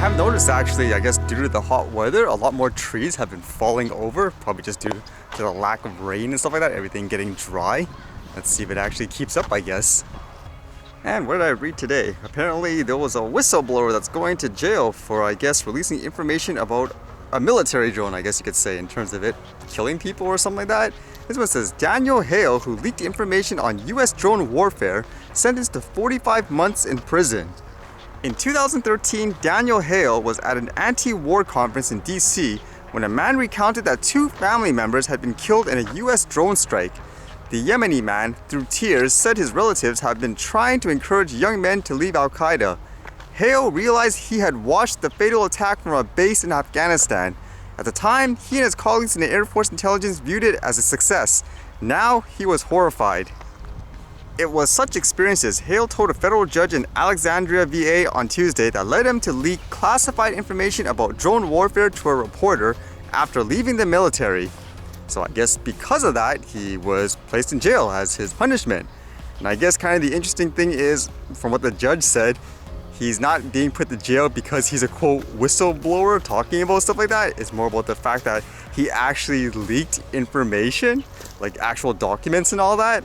have noticed actually, I guess due to the hot weather, a lot more trees have been falling over, probably just due to the lack of rain and stuff like that, everything getting dry. Let's see if it actually keeps up, I guess. And what did I read today? Apparently there was a whistleblower that's going to jail for, I guess, releasing information about a military drone, I guess you could say, in terms of it killing people or something like that. This one says, Daniel Hale, who leaked information on US drone warfare, sentenced to 45 months in prison. In 2013, Daniel Hale was at an anti-war conference in DC when a man recounted that 2 family members had been killed in a US drone strike. The Yemeni man, through tears, said his relatives had been trying to encourage young men to leave Al-Qaeda. Hale realized he had watched the fatal attack from a base in Afghanistan. At the time, he and his colleagues in the Air Force Intelligence viewed it as a success. Now, he was horrified. It was such experiences, Hale told a federal judge in Alexandria, VA on Tuesday, that led him to leak classified information about drone warfare to a reporter after leaving the military. So I guess because of that, he was placed in jail as his punishment. And I guess kind of the interesting thing is, from what the judge said, he's not being put to jail because he's a quote whistleblower talking about stuff like that. It's more about the fact that he actually leaked information, like actual documents and all that.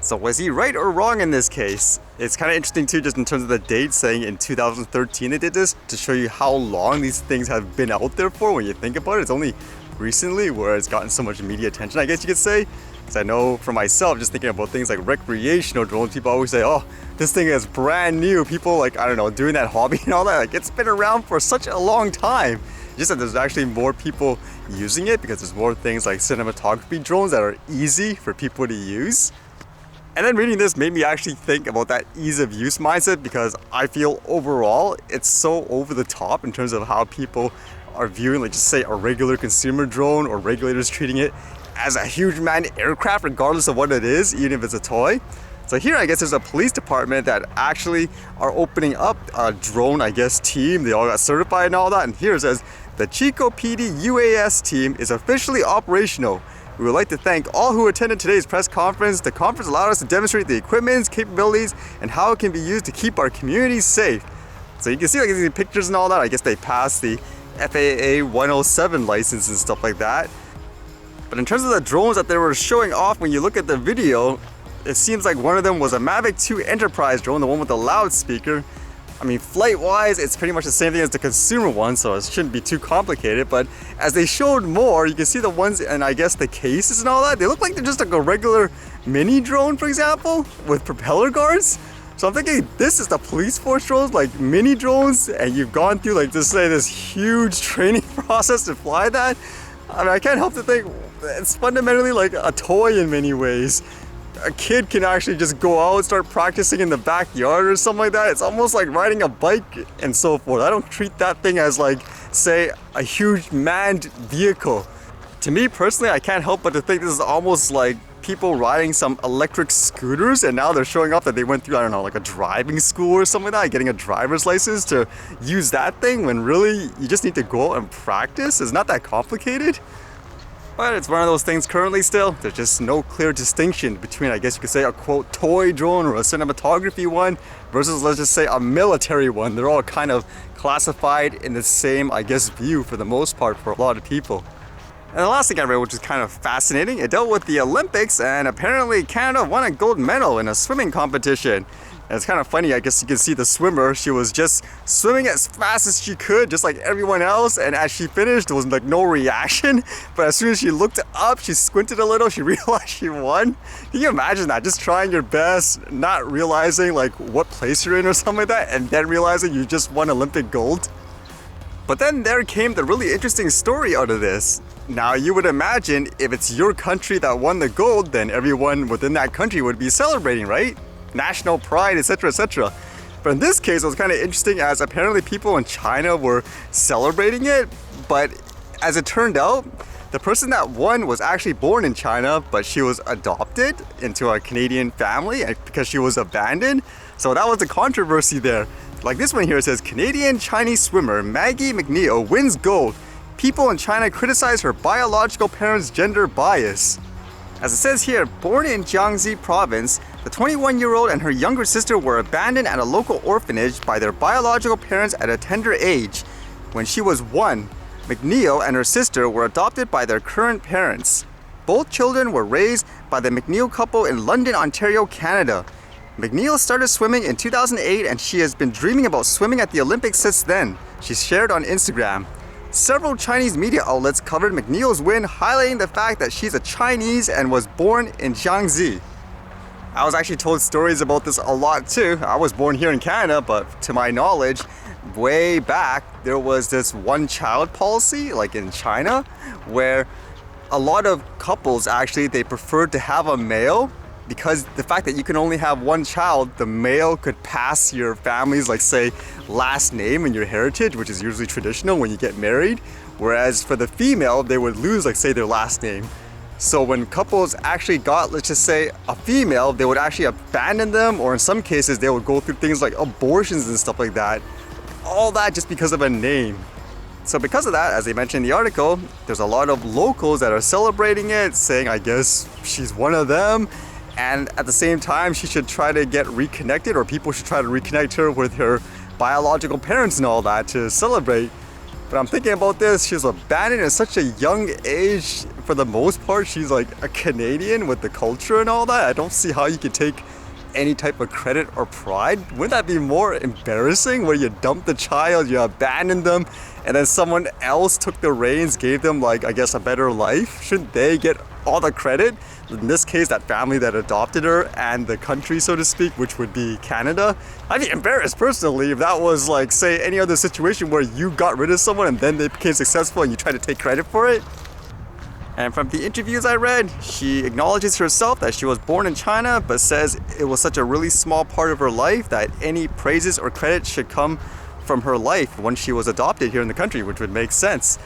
So was he right or wrong in this case? It's kind of interesting too, just in terms of the date, saying in 2013 they did this, to show you how long these things have been out there for. When you think about it, it's only recently where it's gotten so much media attention, I guess you could say. Because I know for myself, just thinking about things like recreational drones, people always say, oh, this thing is brand new. People like, I don't know, doing that hobby and all that, like it's been around for such a long time. Just that there's actually more people using it because there's more things like cinematography drones that are easy for people to use. And then reading this made me actually think about that ease of use mindset, because I feel overall it's so over the top in terms of how people are viewing, like just say a regular consumer drone, or regulators treating it as a huge manned aircraft regardless of what it is, even if it's a toy. So here I guess there's a police department that actually are opening up a drone, I guess, team. They all got certified and all that. And here it says, the Chico PD UAS team is officially operational. We would like to thank all who attended today's press conference. The conference allowed us to demonstrate the equipment's capabilities and how it can be used to keep our communities safe. So you can see like these pictures and all that. I guess they passed the FAA 107 license and stuff like that. But in terms of the drones that they were showing off, when you look at the video, it seems like one of them was a Mavic 2 Enterprise drone, the one with the loudspeaker. I mean, flight-wise, it's pretty much the same thing as the consumer one, so it shouldn't be too complicated. But as they showed more, you can see the ones, and I guess the cases and all that, they look like they're just like a regular mini drone, for example, with propeller guards. So I'm thinking, this is the police force drones, like mini drones, and you've gone through like just say this huge training process to fly that. I mean, I can't help to think it's fundamentally like a toy in many ways. A kid can actually just go out and start practicing in the backyard or something like that. It's almost like riding a bike and so forth. I don't treat that thing as like, say, a huge manned vehicle. To me personally, I can't help but to think this is almost like people riding some electric scooters, and now they're showing off that they went through, I don't know, like a driving school or something like that, getting a driver's license to use that thing, when really you just need to go out and practice. It's not that complicated. But it's one of those things currently still. There's just no clear distinction between, I guess you could say, a quote toy drone or a cinematography one versus, let's just say, a military one. They're all kind of classified in the same, I guess, view for the most part for a lot of people. And the last thing I read, which is kind of fascinating, it dealt with the Olympics, and apparently Canada won a gold medal in a swimming competition. And it's kind of funny, I guess you can see the swimmer, she was just swimming as fast as she could, just like everyone else, and as she finished, there was like no reaction. But as soon as she looked up, she squinted a little, she realized she won. Can you imagine that? Just trying your best, not realizing like what place you're in or something like that, and then realizing you just won Olympic gold. But then there came the really interesting story out of this. Now you would imagine if it's your country that won the gold, then everyone within that country would be celebrating, right? National pride, etc., etc. But in this case, it was kind of interesting, as apparently people in China were celebrating it. But as it turned out, the person that won was actually born in China, but she was adopted into a Canadian family because she was abandoned. So that was the controversy there. Like this one here, it says, Canadian Chinese swimmer Maggie Mac Neil wins gold. People in China criticize her biological parents' gender bias. As it says here, born in Jiangxi province, The 21-year-old and her younger sister were abandoned at a local orphanage by their biological parents at a tender age. When she was 1, McNeil and her sister were adopted by their current parents. Both children were raised by the McNeil couple in London, Ontario, Canada. McNeil started swimming in 2008 and she has been dreaming about swimming at the Olympics since then, she shared on Instagram. Several Chinese media outlets covered McNeil's win, highlighting the fact that she's a Chinese and was born in Jiangxi. I was actually told stories about this a lot too. I was born here in Canada, but to my knowledge, way back, there was this one-child policy, like in China, where a lot of couples actually, they preferred to have a male because the fact that you can only have one child, the male could pass your family's, like say, last name and your heritage, which is usually traditional when you get married. Whereas for the female, they would lose, like say, their last name. So when couples actually got, let's just say, a female, they would actually abandon them, or in some cases, they would go through things like abortions and stuff like that. All that just because of a name. So because of that, as they mentioned in the article, there's a lot of locals that are celebrating it, saying, I guess she's one of them. And at the same time, she should try to get reconnected, or people should try to reconnect her with her biological parents and all that to celebrate. But I'm thinking about this, she's abandoned at such a young age. For the most part, she's like a Canadian with the culture and all that. I don't see how you could take any type of credit or pride. Wouldn't that be more embarrassing where you dump the child, you abandon them, and then someone else took the reins, gave them like, I guess, a better life? Shouldn't they get all the credit? In this case, that family that adopted her and the country, so to speak, which would be Canada. I'd be embarrassed personally if that was like, say, any other situation where you got rid of someone and then they became successful and you try to take credit for it. And from the interviews I read, she acknowledges herself that she was born in China, but says it was such a really small part of her life that any praises or credit should come from her life once she was adopted here in the country, which would make sense.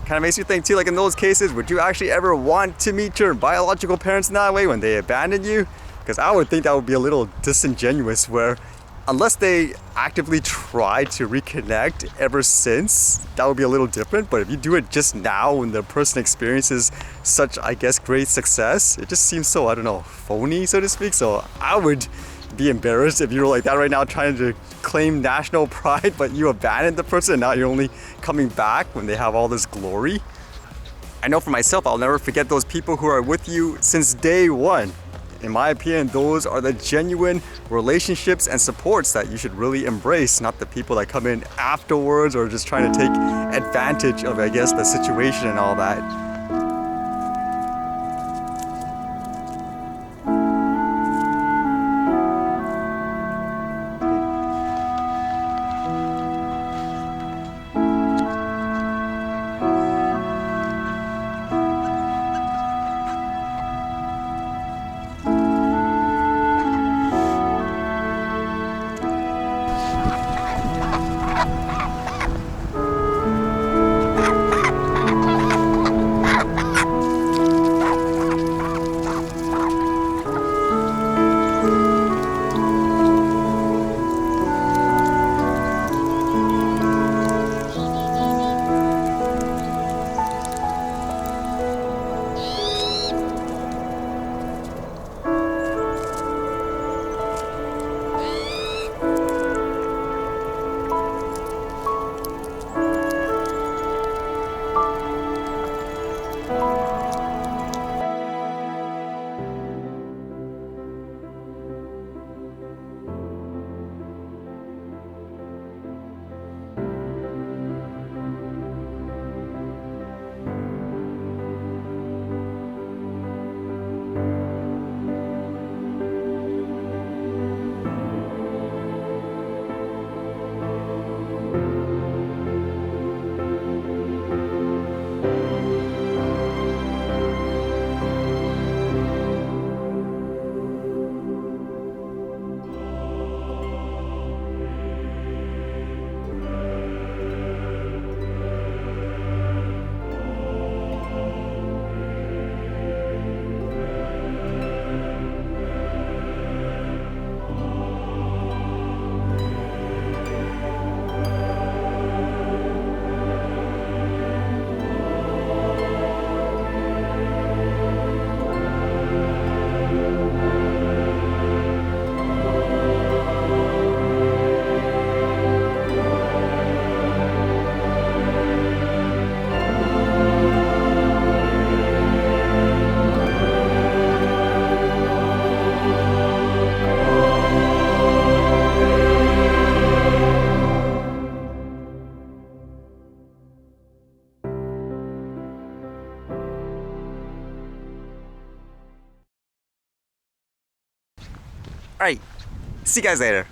Kind of makes you think too, like in those cases, would you actually ever want to meet your biological parents in that way when they abandoned you? Because I would think that would be a little disingenuous, where unless they actively try to reconnect ever since, that would be a little different. But if you do it just now when the person experiences such, I guess, great success, it just seems so, I don't know, phony, so to speak. So I would be embarrassed if you were like that right now, trying to claim national pride, but you abandoned the person and now you're only coming back when they have all this glory. I know for myself, I'll never forget those people who are with you since day one. In my opinion, those are the genuine relationships and supports that you should really embrace, not the people that come in afterwards or just trying to take advantage of, I guess, the situation and all that. Alright, see you guys later.